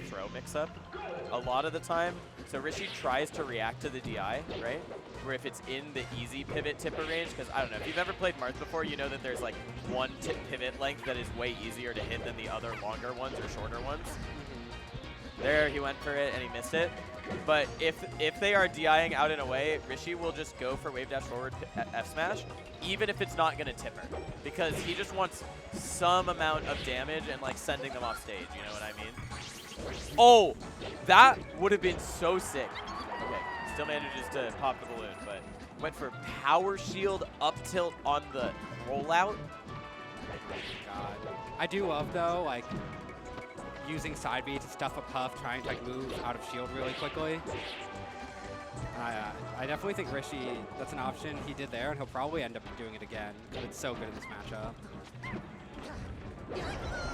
throw mix-up a lot of the time. So Rishi tries to react to the DI, right? Where if it's in the easy pivot tipper range, because I don't know, if you've ever played Marth before, you know that there's like one pivot length that is way easier to hit than the other longer ones or shorter ones. There, he went for it and he missed it. But if they are DIing out in a way, Rishi will just go for wave dash forward F smash, even if it's not going to tipper, because he just wants some amount of damage and like sending them off stage, you know what I mean? Oh, that would have been so sick. Okay, still manages to pop the balloon, but went for power shield up tilt on the rollout. God. I do love though, like, using side B to stuff a puff, trying to like move out of shield really quickly. I definitely think Rishi, that's an option he did there, and he'll probably end up doing it again, because it's so good in this matchup.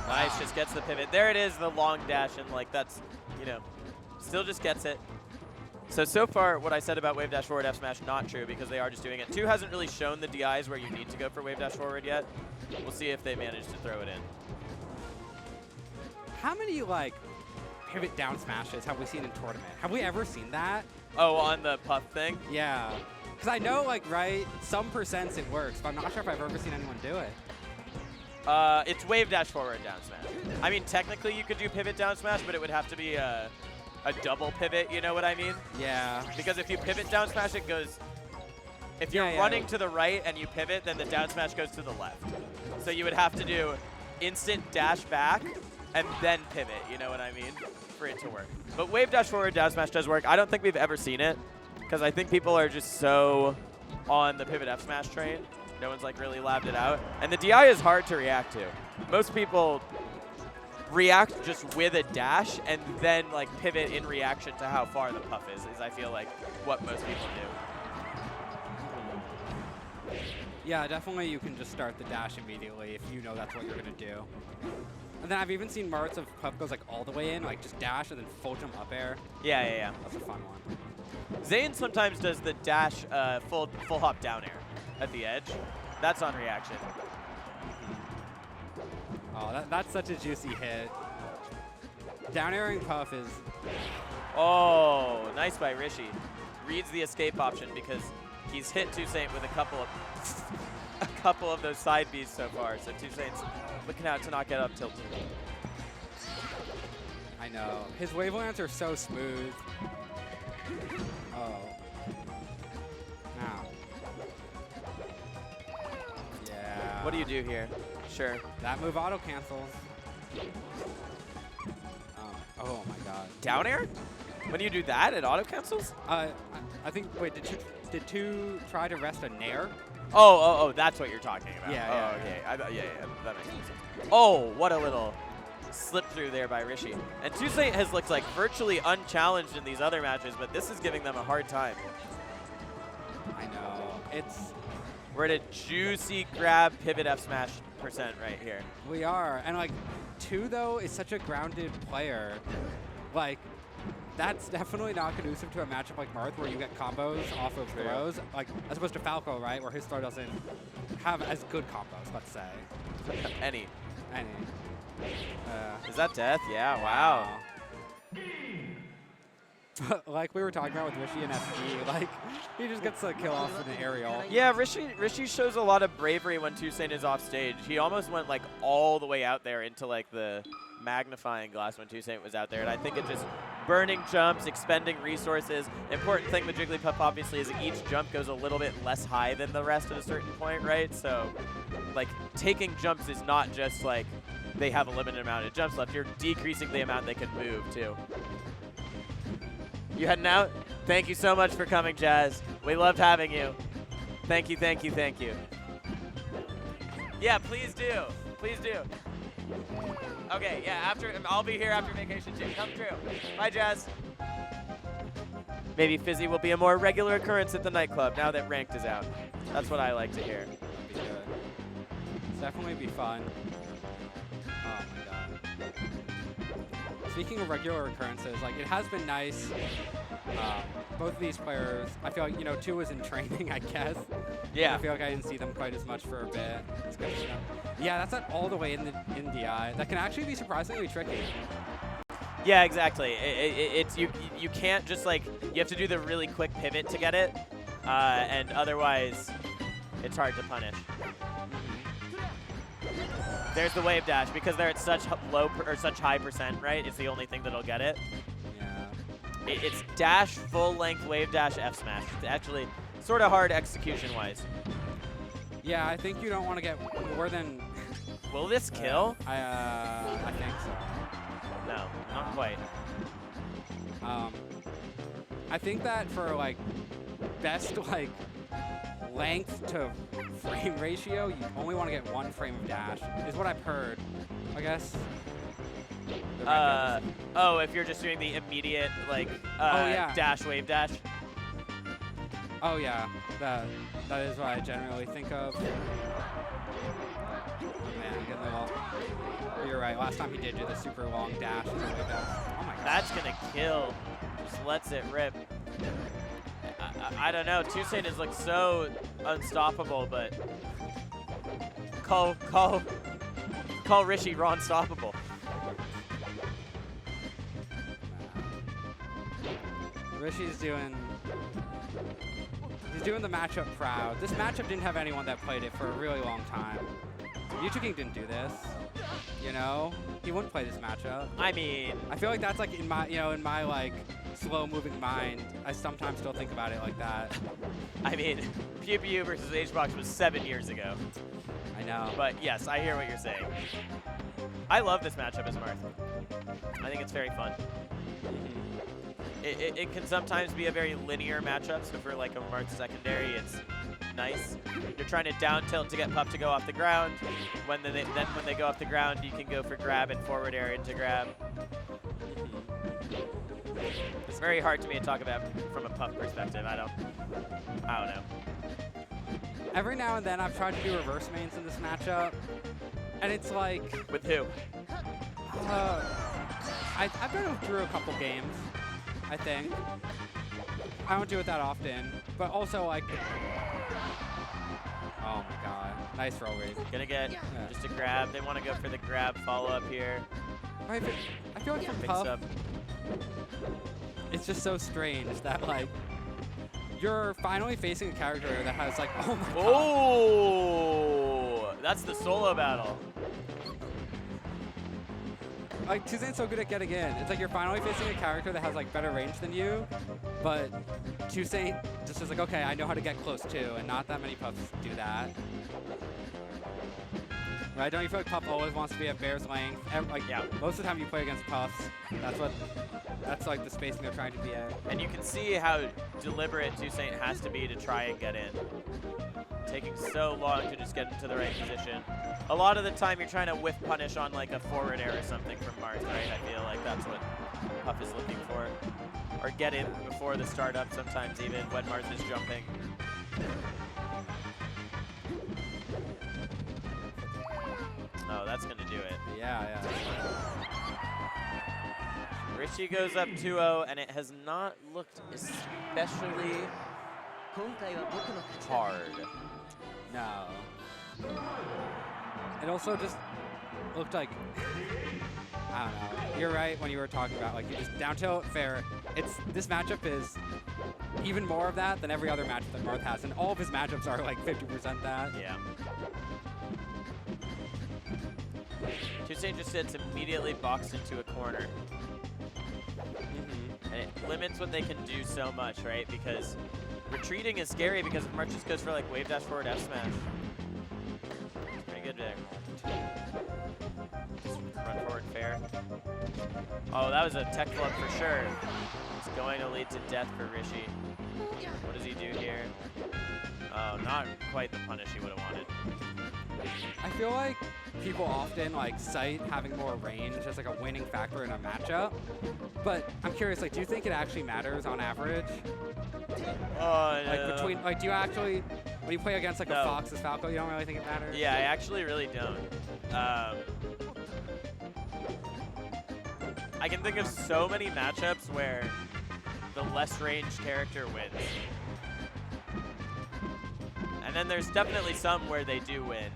Nice, just gets the pivot. There it is, the long dash, and like that's, you know, still just gets it. So far, what I said about wave dash forward F smash, not true, because they are just doing it. 2 hasn't really shown the DIs where you need to go for wave dash forward yet. We'll see if they manage to throw it in. How many, like, pivot down smashes have we seen in tournament? Have we ever seen that? Oh, on the puff thing? Yeah. Because I know, like, right, some percents it works, but I'm not sure if I've ever seen anyone do it. It's wave dash forward down smash. I mean, technically you could do pivot down smash, but it would have to be a double pivot, you know what I mean? Yeah. Because if you pivot down smash, it goes... If you're running to the right and you pivot, then the down smash goes to the left. So you would have to do instant dash back, and then pivot, you know what I mean, for it to work. But wave dash forward down smash does work. I don't think we've ever seen it, because I think people are just so on the pivot F smash train. No one's like really labbed it out. And the DI is hard to react to. Most people react just with a dash and then like pivot in reaction to how far the puff is I feel like what most people do. Yeah, definitely you can just start the dash immediately if you know that's what you're going to do. And then I've even seen Marths of puff goes like all the way in, like just dash and then full jump up air. Yeah. That's a fun one. Zayn sometimes does the dash full hop down air at the edge. That's on reaction. Oh, that's such a juicy hit. Down airing puff is... Oh, nice by Rishi. Reads the escape option because he's hit 2Saint with a couple of those side Bs so far. So 2Saint's looking out to not get up tilted. I know. His wavelengths are so smooth. Oh. Now. Yeah. What do you do here? Sure. That move auto cancels. Oh my god. Down air? When you do that, it auto cancels? I think. Wait, did 2 try to rest a nair? Oh, that's what you're talking about. Yeah. Okay. Yeah, that makes sense. Oh, what a little slip through there by Rishi. And 2Saint has looked like virtually unchallenged in these other matches, but this is giving them a hard time. I know. We're at a juicy grab pivot F smash percent right here. We are. And like 2 though is such a grounded player. Like that's definitely not conducive to a matchup like Marth where you get combos off of throws. Like as opposed to Falco, right? Where his throw doesn't have as good combos, let's say. Any. Is Is that death? Yeah, wow. Like we were talking about with Rishi and SD, like he just gets a kill off with an aerial. Yeah, Rishi shows a lot of bravery when 2Saint is off stage. He almost went like all the way out there into like the magnifying glass when 2Saint was out there, and I think it just burning jumps, expending resources. Important thing with Jigglypuff obviously is that each jump goes a little bit less high than the rest at a certain point, right? So like taking jumps is not just like they have a limited amount of jumps left. You're decreasing the amount they can move too. You heading out? Thank you so much for coming, Jazz. We loved having you. Thank you. Yeah, please do. Please do. Okay, yeah, I'll be here after vacation too. Come true. Bye, Jazz. Maybe Fizzy will be a more regular occurrence at the nightclub now that Ranked is out. That's what I like to hear. That'd be good. It's definitely be fun. Oh my god. Speaking of regular occurrences, like it has been nice. Both of these players, I feel like, you know, 2 was in training, I guess. Yeah. I feel like I didn't see them quite as much for a bit. It's good, you know. Yeah, that's not all the way in DI. That can actually be surprisingly tricky. Yeah, exactly. It's you can't just like, you have to do the really quick pivot to get it, and otherwise it's hard to punish. There's the wave dash because they're at such low or such high percent, right? It's the only thing that'll get it. Yeah. It's dash, full length, wave dash, F smash. It's actually sort of hard execution wise. Yeah, I think you don't want to get more than. Will this kill? I think so. No, not quite. I think that for like best like length to frame ratio, you only want to get 1 frame of dash, is what I've heard. I guess. Oh, if you're just doing the immediate like yeah. dash, wave dash. Oh yeah, that is what I generally think of. Oh man, I'm getting a little. You're right. Last time he did do the super long dash. Oh my god. That's gonna kill. Just lets it rip. I don't know. 2Saint has looked so unstoppable, but call Rishi raw unstoppable. Rishi's doing. He's doing the matchup proud. This matchup didn't have anyone that played it for a really long time. Yucha King didn't do this. You know, he wouldn't play this matchup. I mean, I feel like that's like in my like slow-moving mind. I sometimes still think about it like that. I mean, Pew Pew versus HBox was 7 years ago. I know. But yes, I hear what you're saying. I love this matchup as Marth. I think it's very fun. It can sometimes be a very linear matchup, so for like a Marth secondary, it's nice. You're trying to down tilt to get Pup to go off the ground. When they go off the ground, you can go for grab and forward air into grab. It's very hard to me to talk about from a Pup perspective. I don't know. Every now and then I've tried to do reverse mains in this matchup, and it's like. With who? I've been through a couple games, I think. I don't do it that often, but also like. Oh my god. Nice roll read. Gonna get just a grab. They want to go for the grab follow-up here. I feel like from Puff, it's just so strange that like you're finally facing a character that has like, oh my god. Oh, that's the solo battle. Like 2Saint's so good at getting in. It's like you're finally facing a character that has like better range than you, but 2Saint just is like, okay, I know how to get close too, and not that many Puffs do that. Right? Don't you feel like Puff always wants to be at Bear's length? Like, yeah, most of the time you play against Puffs, that's like the spacing they're trying to be at. And you can see how deliberate 2Saint has to be to try and get in. Taking so long to just get into the right position. A lot of the time you're trying to whiff punish on like a forward air or something from Marth, right? I feel like that's what Puff is looking for. Or get in before the startup sometimes even when Marth is jumping. Oh, that's gonna do it. Yeah. Rishi goes up 2-0 and it has not looked especially hard. No. It also just looked like, I don't know. You're right when you were talking about like you just down tilt fair. This matchup is even more of that than every other matchup that Marth has, and all of his matchups are like 50% that. Yeah. 2Saint just gets immediately boxed into a corner. And it limits what they can do so much, right? Because retreating is scary because Marth just goes for like wave dash forward F smash. It's pretty good there. Just run forward fair. Oh, that was a tech flub for sure. It's going to lead to death for Rishi. What does he do here? Oh, not quite the punish he would have wanted. I feel like people often like cite having more range as like a winning factor in a matchup, but I'm curious, like, do you think it actually matters on average? Like between, like, do you actually, when you play against like a Fox's Falco, you don't really think it matters? Yeah, I actually really don't. I can think of so many matchups where the less ranged character wins. And then there's definitely some where they do win.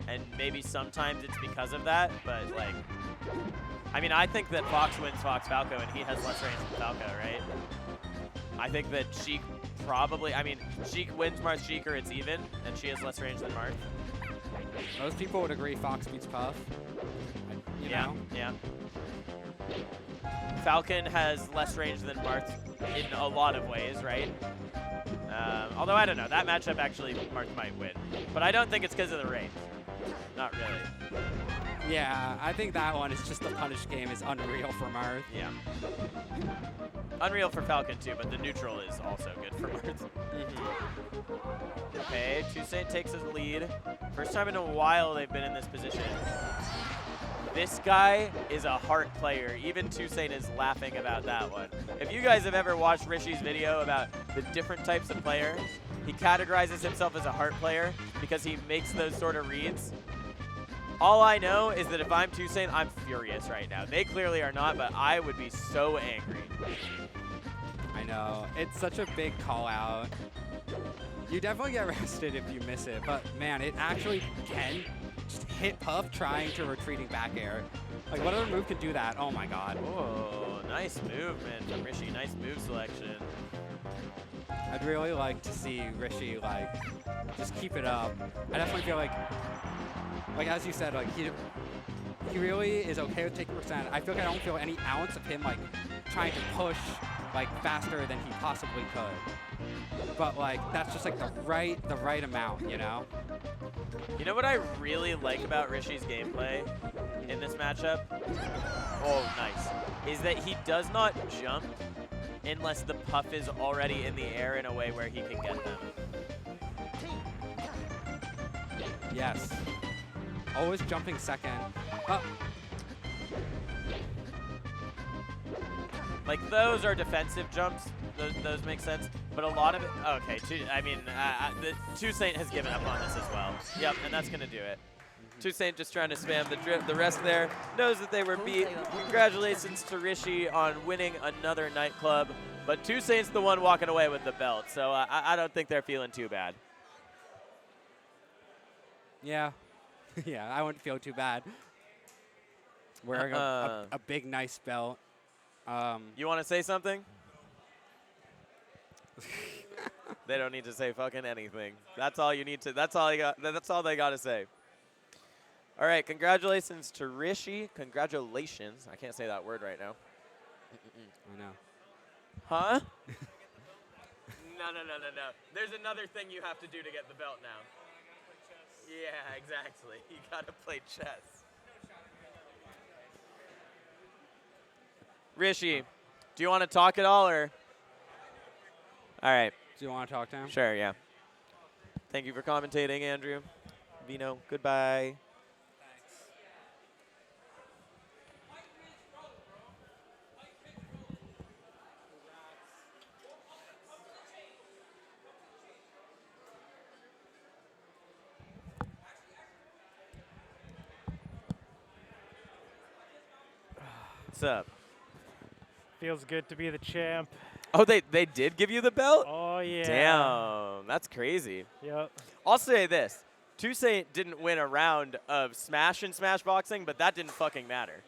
And maybe sometimes it's because of that, but like, I mean, I think that Fox wins Fox Falco, and he has less range than Falco, right? I think that Sheik probably, I mean, Sheik wins Marth Sheik or it's even, and she has less range than Marth. Most people would agree Fox beats Puff. You know? Yeah. Falcon has less range than Marth in a lot of ways, right? Although, I don't know. That matchup, actually, Marth might win. But I don't think it's because of the range. Not really. Yeah, I think that one is just the punish game is unreal for Marth. Yeah. Unreal for Falcon, too, but the neutral is also good for Marth. Okay, 2Saint takes his lead. First time in a while they've been in this position. This guy is a heart player. Even 2Saint is laughing about that one. If you guys have ever watched Rishi's video about the different types of players, he categorizes himself as a heart player because he makes those sort of reads. All I know is that if I'm 2Saint, I'm furious right now. They clearly are not, but I would be so angry. I know. It's such a big call out. You definitely get arrested if you miss it, but man, it actually can just hit Puff trying to retreating back air. Like, what other move can do that? Oh my god. Oh, nice movement from Rishi. Nice move selection. I'd really like to see Rishi, like, just keep it up. I definitely feel like as you said, like, he really is okay with taking percent. I feel like I don't feel any ounce of him, like, trying to push, like, faster than he possibly could. But, like, that's just, like, the right amount, you know? You know what I really like about Rishi's gameplay in this matchup? Oh, nice. Is that he does not jump unless the Puff is already in the air in a way where he can get them. Yes. Always jumping second. Like, those are defensive jumps. Those make sense. But a lot of it, okay, the 2Saint has given up on this as well. Yep, and that's going to do it. 2Saint just trying to spam the drip. The rest there knows that they were beat. Congratulations to Rishi on winning another Nightclub. But 2Saint's the one walking away with the belt, so I don't think they're feeling too bad. Yeah. Yeah, I wouldn't feel too bad. Wearing a big, nice belt. You want to say something? They don't need to say fucking anything. That's all you need to. That's all they got to say. All right, congratulations to Rishi. Congratulations. I can't say that word right now. I know. Huh? No. There's another thing you have to do to get the belt now. Yeah, exactly. You gotta play chess. Rishi, do you want to talk at all, or? All right. Do you want to talk to him? Sure, yeah. Thank you for commentating, Andrew. Vino, goodbye. What's up? Feels good to be the champ. Oh, they did give you the belt? Oh, yeah. Damn, that's crazy. Yep. I'll say this. 2Saint didn't win a round of Smash in Smash Boxing, but that didn't fucking matter.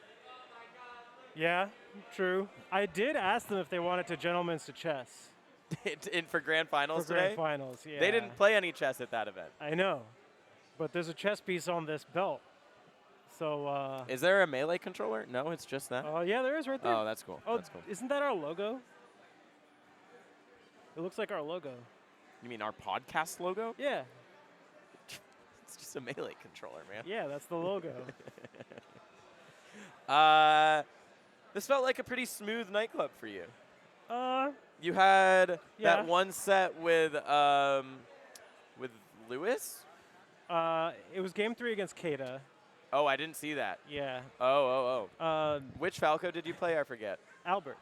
Yeah, true. I did ask them if they wanted to gentlemen's to chess. For Grand Finals For today? Grand Finals, yeah. They didn't play any chess at that event. I know. But there's a chess piece on this belt. So, Is there a melee controller? No, it's just that. oh, yeah, there is right there. Oh, that's cool. Oh, That's cool. isn't that our logo? It looks like our logo. You mean our podcast logo? Yeah. It's just a melee controller, man. Yeah, that's the logo. This felt like a pretty smooth Nightclub for you. You had Yeah. that one set with Lewis? It was game 3 against Kata. Oh, I didn't see that. Yeah. Oh. Which Falco did you play? I forget. Albert.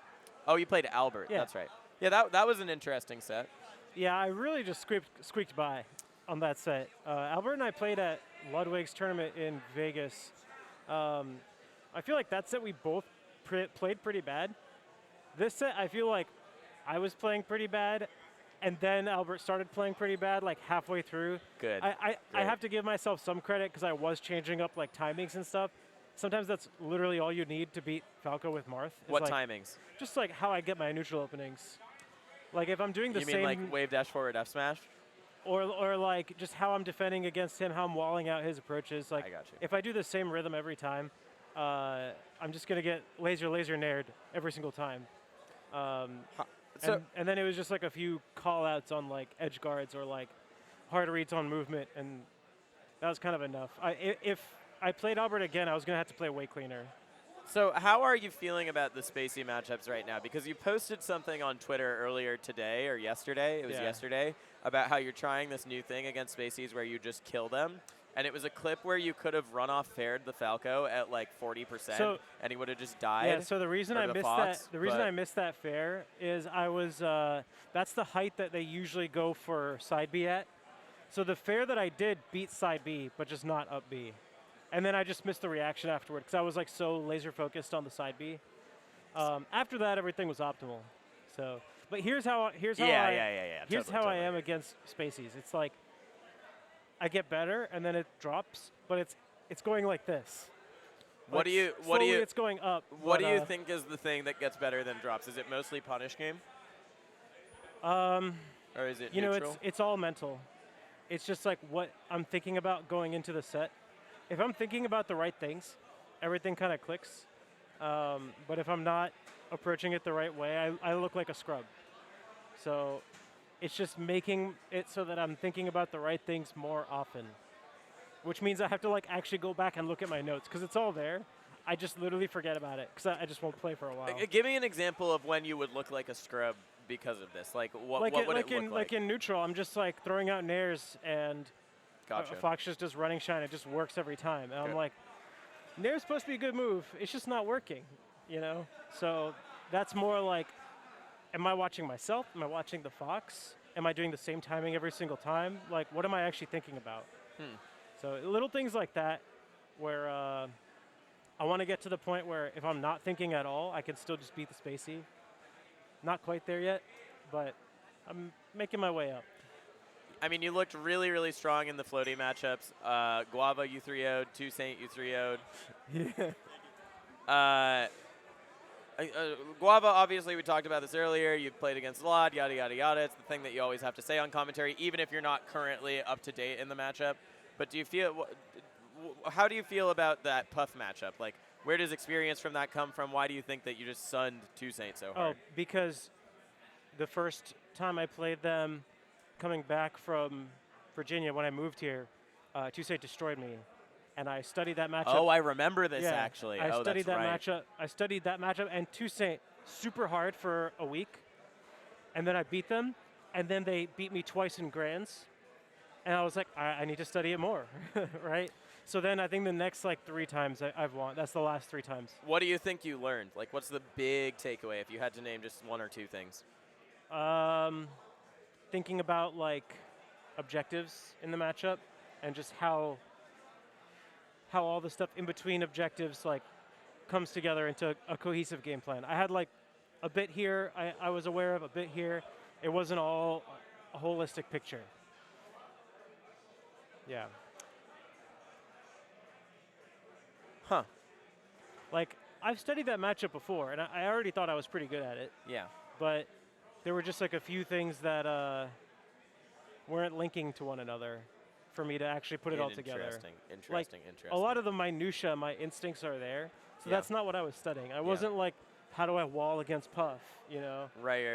Oh, you played Albert. Yeah. That's right. Yeah, that was an interesting set. Yeah, I really just squeaked by on that set. Albert and I played at Ludwig's tournament in Vegas. I feel like that set we both played pretty bad. This set, I feel like I was playing pretty bad, and then Albert started playing pretty bad, like halfway through. Good. I have to give myself some credit because I was changing up like timings and stuff. sometimes that's literally all you need to beat Falco with Marth. is, What like, timings? Just like how I get my neutral openings. Like if I'm doing the You same, mean like wave dash forward F smash? or like just how I'm defending against him, how I'm walling out his approaches. Like I got you. if I do the same rhythm every time, I'm just gonna get laser nared every single time. So And then it was just like a few call outs on like edge guards or like hard reads on movement, and that was kind of enough. If I played Albert again, I was gonna have to play way cleaner. So how are you feeling about the Spacey matchups right now? Because you posted something on Twitter earlier today or yesterday, it was Yeah. yesterday, about how you're trying this new thing against Spaceys where you just kill them. And it was a clip where you could have run off faired the Falco at like 40%, So- and he would have just died. Yeah. So the reason or I the missed Fox, that, the reason but- I missed that fair is I was. That's the height that they usually go for side B at. So the fair that I did beat side B, but just not up B. And then I just missed the reaction afterward because I was like so laser focused on the side B. After that, everything was optimal. So, but here's how Yeah. Here's Totally, how I totally. am against Spaceys. It's like I get better and then it drops, but it's going like this. What Like, do you slowly it's going up. what but, do you think is the thing that gets better than drops? Is it mostly punish game, Or or is it you know, neutral? it's all mental. It's just like what I'm thinking about going into the set. If I'm thinking about the right things, everything kind of clicks. But if I'm not approaching it the right way, I look like a scrub. So it's just making it so that I'm thinking about the right things more often, which means I have to like actually go back and look at my notes because it's all there. I just literally forget about it because I just won't play for a while. Give me an example of when you would look like a scrub because of this. Like what would it look like? Like in neutral, I'm just like throwing out nairs and Gotcha. Fox just does running shine. It just works every time. And I'm Okay. like, nair's supposed to be a good move. It's just not working, you know? So that's more like, am I watching myself? Am I watching the Fox? Am I doing the same timing every single time? Like, what am I actually thinking about? So little things like that where I want to get to the point where if I'm not thinking at all, I can still just beat the Spacey. Not quite there yet, but I'm making my way up. I mean, you looked really, really strong in the floaty matchups. Guava, you 3-0'd. 2Saint, you 3-0'd. Yeah. Guava, obviously, we talked about this earlier. You've played against a lot, yada, yada, yada. It's the thing that you always have to say on commentary, even if you're not currently up to date in the matchup. But do you feel, how do you feel about that Puff matchup? Like, where does experience from that come from? Why do you think that you just sunned 2Saint so Oh, hard? because the first time I played them coming back from Virginia when I moved here, 2Saint destroyed me. And I studied that matchup. Oh, I remember this, Yeah, actually. I studied that's that right. matchup. I studied that matchup and 2Saint super hard for a week. And then I beat them. And then they beat me twice in grands. And I was like, I need to study it more, right? So then I think the next like 3 times I've won. That's the last 3 times. What do you think you learned? Like, what's the big takeaway if you had to name just 1 or 2 things? Thinking about like objectives in the matchup and just how all the stuff in between objectives like comes together into a cohesive game plan. I had like a bit here I was aware of, a bit here. It wasn't all a holistic picture. Yeah. Huh. Like, I've studied that matchup before, and I already thought I was pretty good at it, Yeah. but there were just like a few things that weren't linking to one another for me to actually put it all together. Interesting. A lot of the minutia, my instincts are there, so Yeah. that's not what I was studying. I wasn't like, how do I wall against Puff, you know? Right.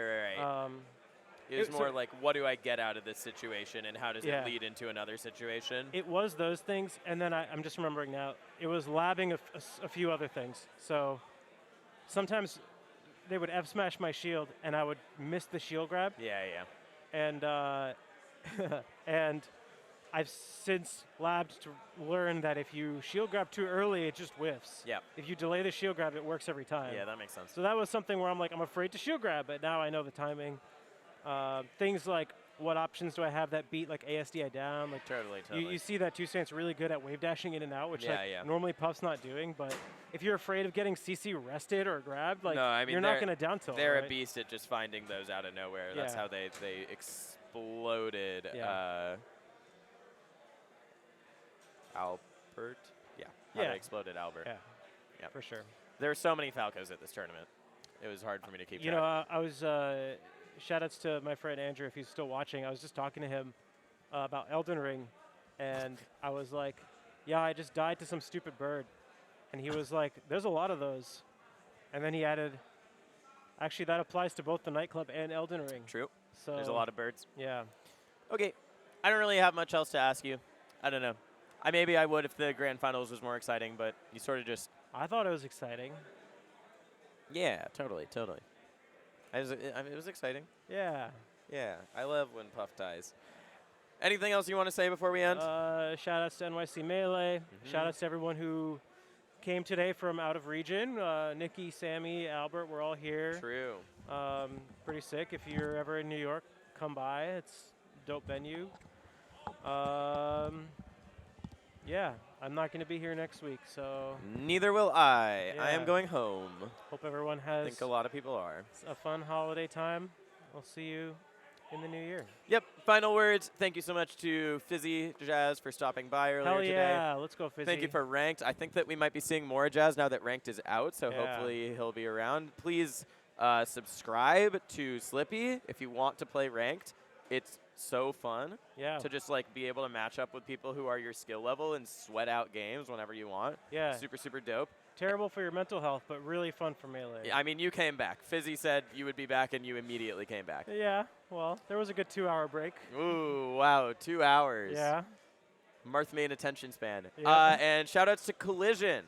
It was so- more like, what do I get out of this situation, and how does Yeah. it lead into another situation? It was those things, and then I'm just remembering now, it was labbing a few other things. So sometimes they would F smash my shield, and I would miss the shield grab, Yeah. and and I've since labbed to learn that if you shield grab too early, it just whiffs. Yeah. If you delay the shield grab, it works every time. Yeah, that makes sense. So that was something where I'm like, I'm afraid to shield grab, but now I know the timing. Things like, what options do I have that beat like ASDI down? Like Totally. you see that 2Saint's really good at wave dashing in and out, which Yeah. normally Puff's not doing. But if you're afraid of getting CC rested or grabbed, like No, I mean, you're not going to down tilt. They're right? a beast at just finding those out of nowhere. That's Yeah. how they exploded. Yeah. Albert? Yeah. How Yeah. they exploded Albert. Yeah. Yep. for sure. There were so many Falcos at this tournament. It was hard for me to keep You track. know, I was shout-outs to my friend Andrew if he's still watching. I was just talking to him about Elden Ring, and I was like, yeah, I just died to some stupid bird. And he was like, there's a lot of those. And then he added, actually, that applies to both the Nightclub and Elden Ring. True. So There's a lot of birds. Yeah. Okay. I don't really have much else to ask you. I don't know. Maybe I would if the grand finals was more exciting, but you sort of just... I thought it was exciting. Yeah, totally. It was exciting. Yeah. Yeah, I love when Puff dies. Anything else you want to say before we end? Shout-outs to NYC Melee. Shout-outs to everyone who came today from out of region. Nikki, Sammy, Albert, we're all here. True. Pretty sick. If you're ever in New York, come by. It's a dope venue. Yeah, I'm not going to be here next week, so Neither will I. I am Yeah. going home. hope everyone I has think a lot of people are. a fun holiday time. I'll see you in the new year. Yep. Final words. Thank you so much to Fizzy Jazz for stopping by earlier Hell today. yeah, let's go Fizzy. Thank you for Ranked. I think that we might be seeing more Jazz now that Ranked is out, so Yeah. hopefully he'll be around. Please subscribe to Slippy if you want to play Ranked. It's so fun Yeah, to just like be able to match up with people who are your skill level and sweat out games whenever you want. yeah. Super, super dope. Terrible for your mental health, but really fun for Melee. I mean, you came back. Fizzy said you would be back, and you immediately came back. Yeah, well, there was a good 2-hour break. Ooh, wow, 2 hours. Yeah. Marth main attention span. Yeah. And shout outs to Collision